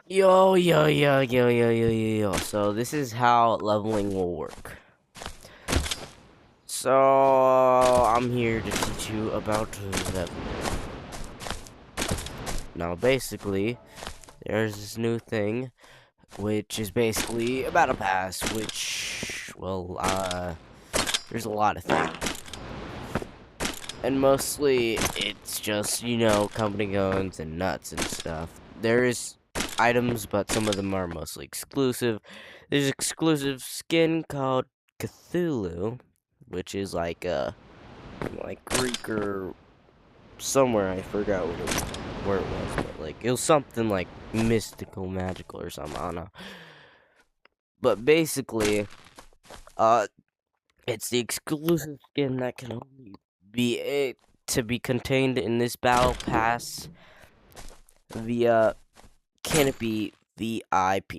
Yo. So this is how leveling will work. So I'm here to teach you about leveling. Now basically, there's this new thing, which is basically a battle pass, which, well, there's a lot of things. And mostly, it's just, company guns and nuts and stuff. There is items, but some of them are mostly exclusive. There's exclusive skin called Cthulhu, which is like Greek or somewhere. I forgot where it was, but like it was something like mystical, magical, or something. I don't know. But basically, uh, it's the exclusive skin that can only to be contained in this battle pass via Canopy VIP.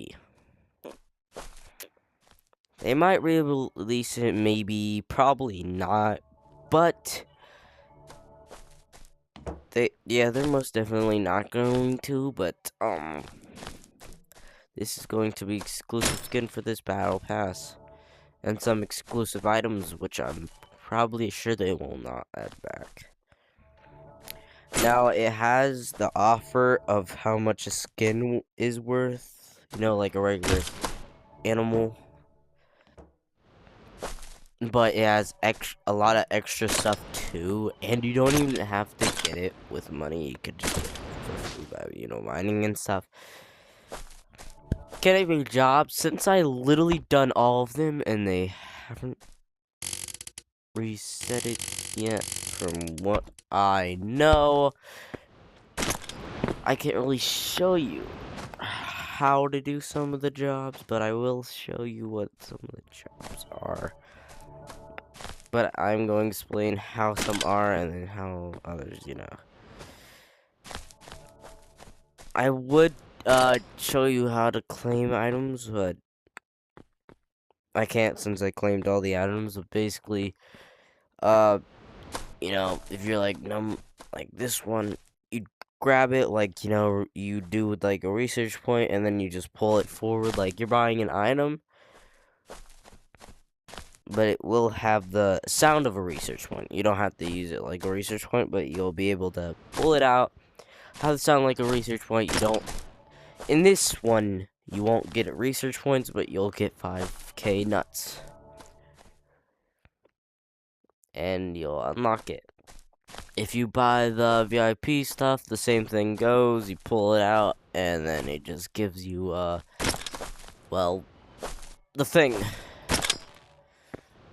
They might re-release it, maybe, probably not, but they're most definitely not going to, but, this is going to be exclusive skin for this battle pass, and some exclusive items, which I'm probably sure they will not add back. Now, it has the offer of how much a skin is worth, like a regular animal. But it has a lot of extra stuff too, and you don't even have to get it with money. You could just get it for free by, mining and stuff. Can I make jobs? Since I literally done all of them, and they haven't reset it yet, from what I know, I can't really show you how to do some of the jobs, but I will show you what some of the jobs are. But I'm going to explain how some are and then how others, I would show you how to claim items, but I can't since I claimed all the items. But basically, if you're like like this one, you grab it like you do with like a research point, and then you just pull it forward like you're buying an item. But it will have the sound of a research point. You don't have to use it like a research point, but you'll be able to pull it out. Have it sound like a research point. You don't. In this one, you won't get research points, but you'll get 5k nuts. And you'll unlock it. If you buy the VIP stuff, the same thing goes. You pull it out, and then it just gives you, well, the thing.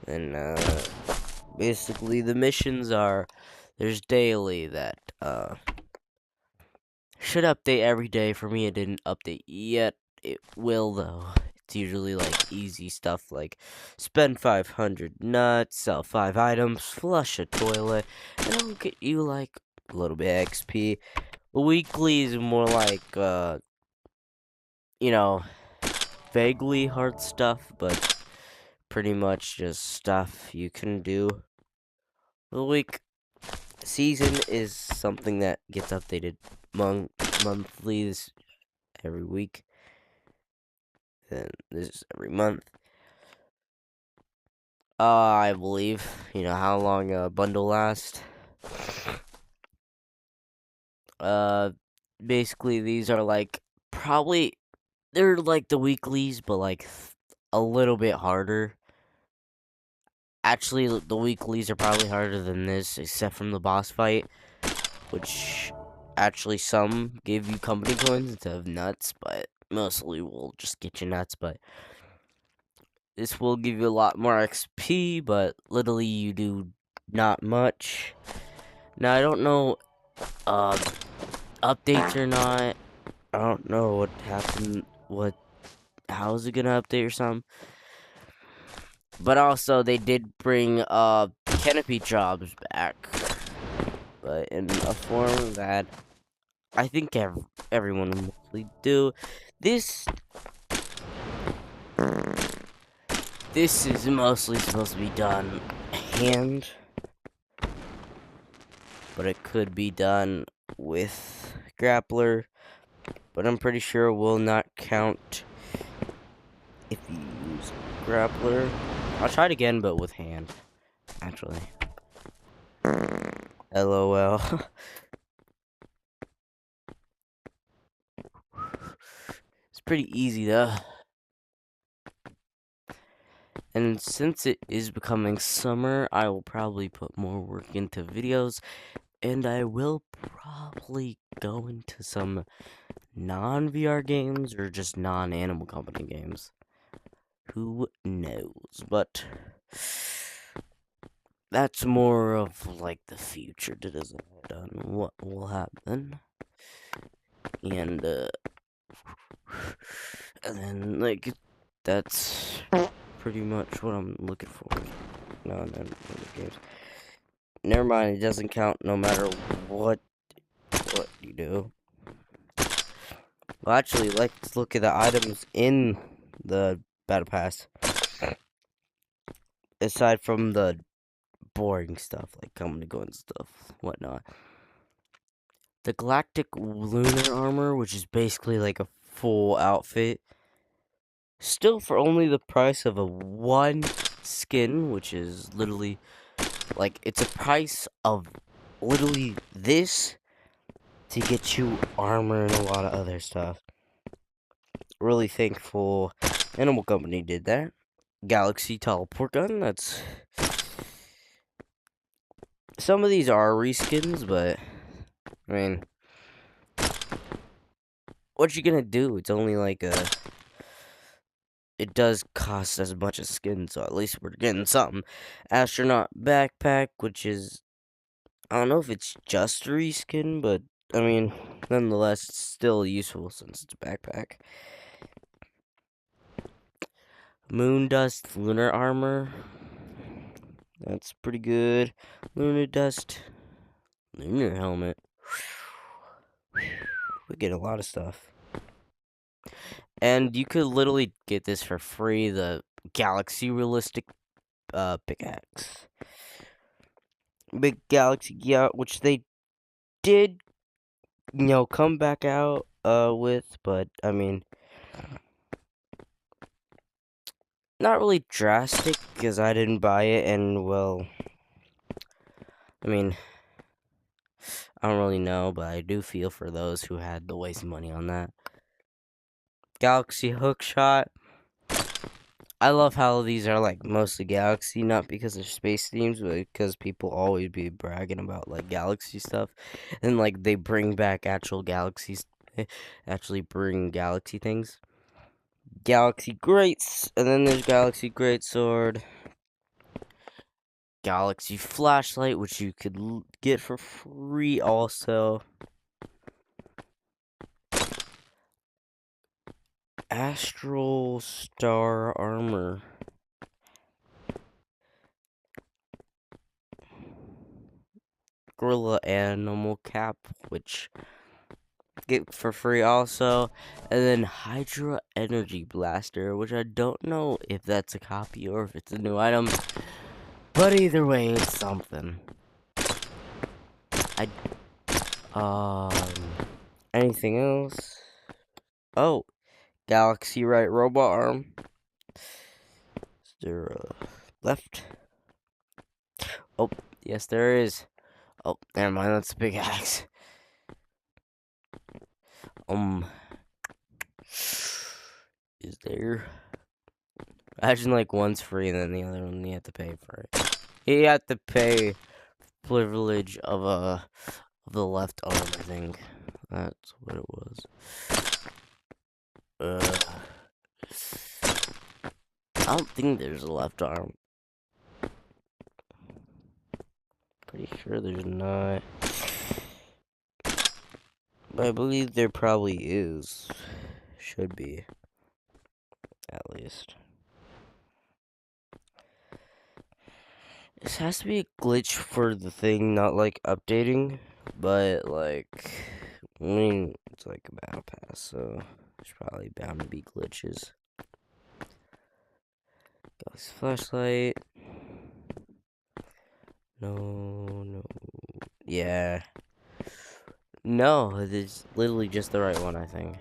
And, basically the missions are, there's daily that, should update every day. For me, it didn't update yet. It will, though. It's usually, like, easy stuff like spend 500 nuts, sell 5 items, flush a toilet, and it'll get you, like, a little bit of XP. The weekly is more like, vaguely hard stuff, but pretty much just stuff you can do. The week season is something that gets updated monthly every week. Then this is every month. I believe. How long a bundle lasts. Basically these are like they're like the weeklies, but like a little bit harder. Actually, the weeklies are probably harder than this, except from the boss fight, which actually some give you company coins instead of nuts, but mostly will just get you nuts. But this will give you a lot more XP, but literally you do not much. Now, I don't know, updates or not. I don't know what happened, how is it gonna update or something. But also, they did bring, canopy jobs back. But in a form that I think everyone will mostly do. This is mostly supposed to be done hand, but it could be done with grappler. but I'm pretty sure it will not count if you use grappler. I'll try it again, but with hand, actually. LOL. It's pretty easy though. And since it is becoming summer, I will probably put more work into videos, and I will probably go into some non-VR games or just non-Animal Company games. Who knows? But that's more of like the future that isn't done. What will happen? And and then like that's pretty much what I'm looking for. No, games. Never mind, it doesn't count no matter what you do. Well, actually, let's look at the items in the battle pass. Aside from the boring stuff, like coming and going stuff, whatnot. The Galactic Lunar Armor, which is basically like a full outfit. Still for only the price of a one skin, which is literally, like, it's a price of literally this to get you armor and a lot of other stuff. Really thankful Animal Company did that. Galaxy Teleport Gun, that's... Some of these are reskins, but, I mean, what you gonna do? It's only like a... It does cost as much as skin, so at least we're getting something. Astronaut Backpack, which is... I don't know if it's just a reskin, but, I mean, nonetheless, it's still useful since it's a backpack. Moon Dust Lunar Armor. That's pretty good. Lunar Dust Lunar Helmet. We get a lot of stuff. And you could literally get this for free, the Galaxy Realistic pickaxe. Big Galaxy, yeah, which they did, come back out with, but I mean, not really drastic because I didn't buy it, and well, I mean, I don't really know, but I do feel for those who had to waste money on that. Galaxy Hookshot. I love how these are like mostly Galaxy, not because of space themes, but because people always be bragging about like Galaxy stuff, and like they bring back actual Galaxies, actually bring Galaxy things. Galaxy Greats, and then there's Galaxy Greatsword. Galaxy Flashlight, which you could get for free also. Astral Star Armor. Gorilla Animal Cap, which get for free also. And then Hydra Energy Blaster, which I don't know if that's a copy or if it's a new item. But either way, it's something. Anything else? Oh, Galaxy Right Robot Arm. Is there a left? Oh, yes there is. Oh, never mind, that's a big axe. Is there? Imagine like one's free and then the other one you have to pay for it. You have to pay privilege of the left arm, I think. That's what it was. I don't think there's a left arm. Pretty sure there's not. But I believe there probably is. Should be. At least. This has to be a glitch for the thing not like updating. But like, I mean, it's like a battle pass, so there's probably bound to be glitches. Galaxy Flashlight. No. Yeah. No, it's literally just the right one, I think.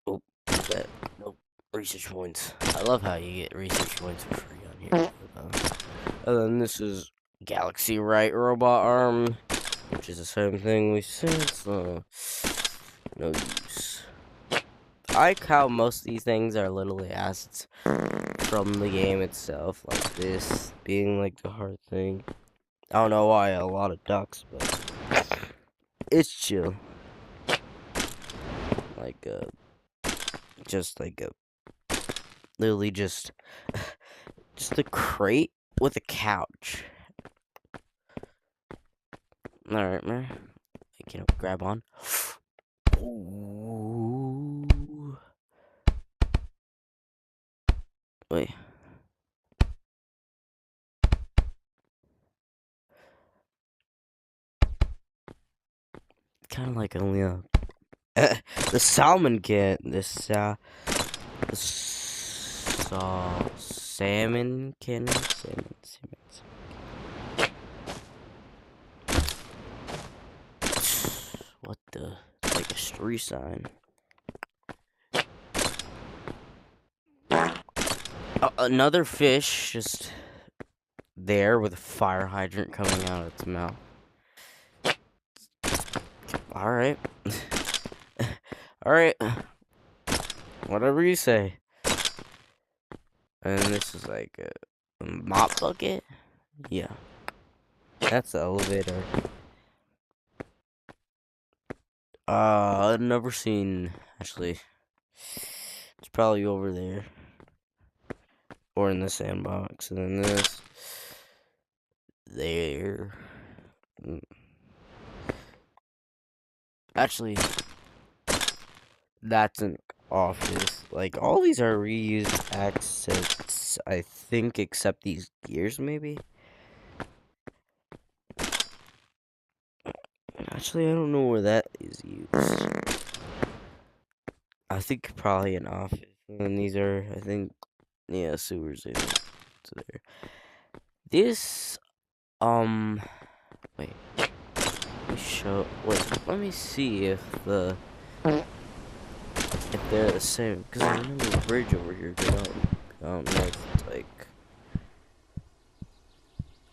Oh, that. Nope. Research points. I love how you get research points for free on here. And then this is Galaxy Right robot arm, which is the same thing we said, so no use. I like how most of these things are literally assets from the game itself, like this being like the hard thing. I don't know why a lot of ducks, but it's chill. Like just like a literally just a crate with a couch. All right, man. You know, grab on. Ooh. Wait. Kind of like only the salmon can. Salmon can. What the? It's like a street sign. Another fish just there with a fire hydrant coming out of its mouth. Alright. Alright. Whatever you say. And this is like a mop bucket? Yeah. That's the elevator. I've never seen, actually. It's probably over there. Or in the sandbox. And then this. There. Actually, that's an office. Like, all these are reused assets, I think, except these gears, maybe? Actually, I don't know where that is used. I think probably an office. And these are, I think, yeah, sewers in there. This, wait. Let me see if they're the same. Because I remember the bridge over here. I don't know if it's like.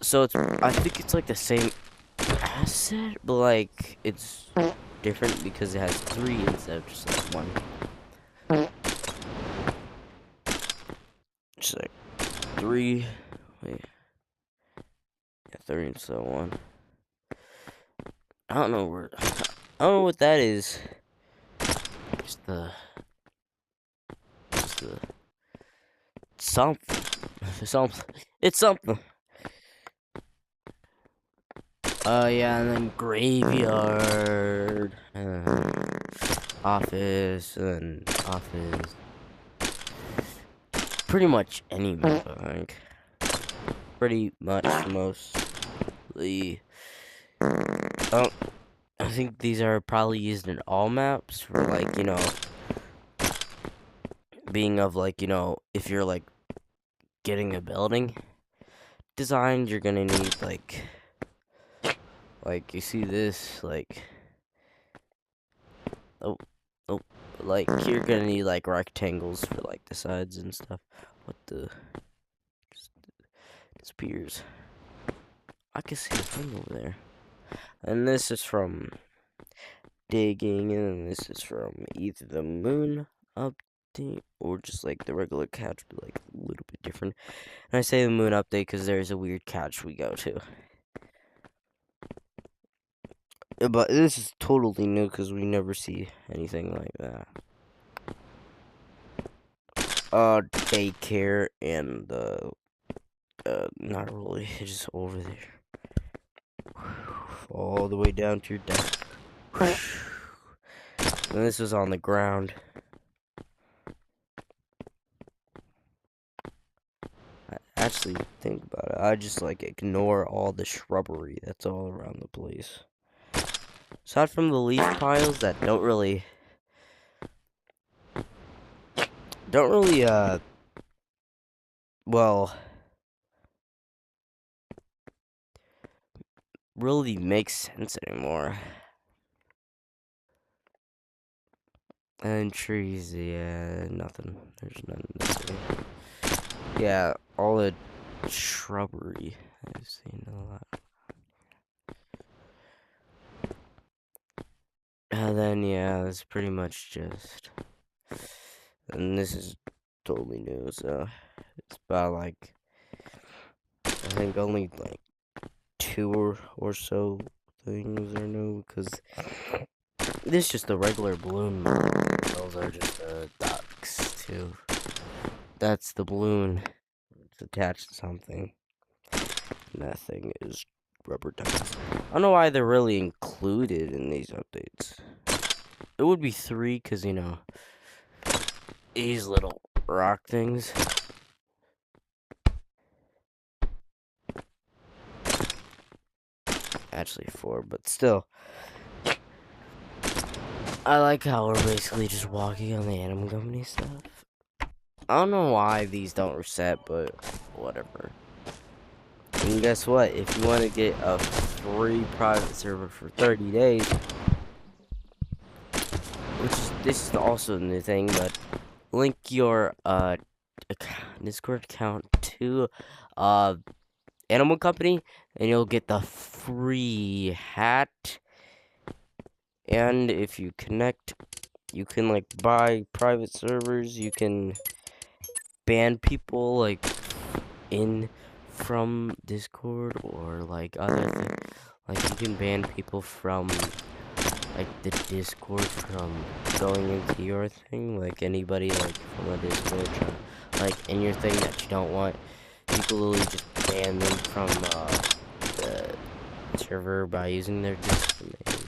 So I think it's like the same asset, but like it's different because it has 3 instead of just like 1. Just like 3. Wait. Yeah, 3 instead of 1. I don't know where. I don't know what that is. Just the something. It's something. Yeah, and then graveyard, office, and office. Pretty much any map, I think. Pretty much mostly. I think these are probably used in all maps for like, you know, being of like, you know, if you're like getting a building designed, you're gonna need like you see this, like, oh, like, you're gonna need like rectangles for like the sides and stuff. What the? Just disappears. I can see a thing over there. And this is from digging, and this is from either the moon update or just like the regular couch, but like a little bit different. And I say the moon update because there's a weird couch we go to. But this is totally new because we never see anything like that. Daycare and not really, just over there. All the way down to your desk. And this was on the ground. Actually, think about it. I just like ignore all the shrubbery that's all around the place. Aside from the leaf piles that don't really, well, really make sense anymore. And trees, yeah, nothing. There's nothing to see. Yeah, all the shrubbery I've seen a lot. And then, yeah, it's pretty much just. And this is totally new, so it's about like. I think only like two or so things are new, because this is just a regular balloon. Those are just ducks, too. That's the balloon. It's attached to something. And that thing is rubber ducks. I don't know why they're really included in these updates. It would be 3, because, you know, these little rock things. Actually 4, but still. I like how we're basically just walking on the Animal Company stuff. I don't know why these don't reset, but whatever. And guess what? If you want to get a free private server for 30 days, this is also a new thing, but link your Discord account to Animal Company, and you'll get the free hat. And if you connect, you can like buy private servers. You can ban people like in from Discord, or like other things. Like you can ban people from like the Discord from going into your thing. Like anybody like from a Discord, like in your thing that you don't want, you can literally just ban them from the server by using their Discord name.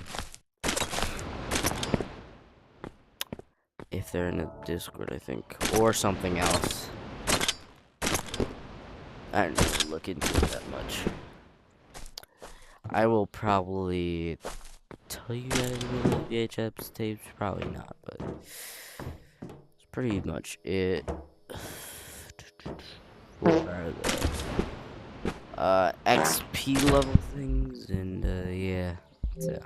If they're in a Discord, I think, or something else. I don't really look into it that much. I will probably tell you guys about the VHS tapes, probably not, but it's pretty much it. For the XP level things, and yeah, so.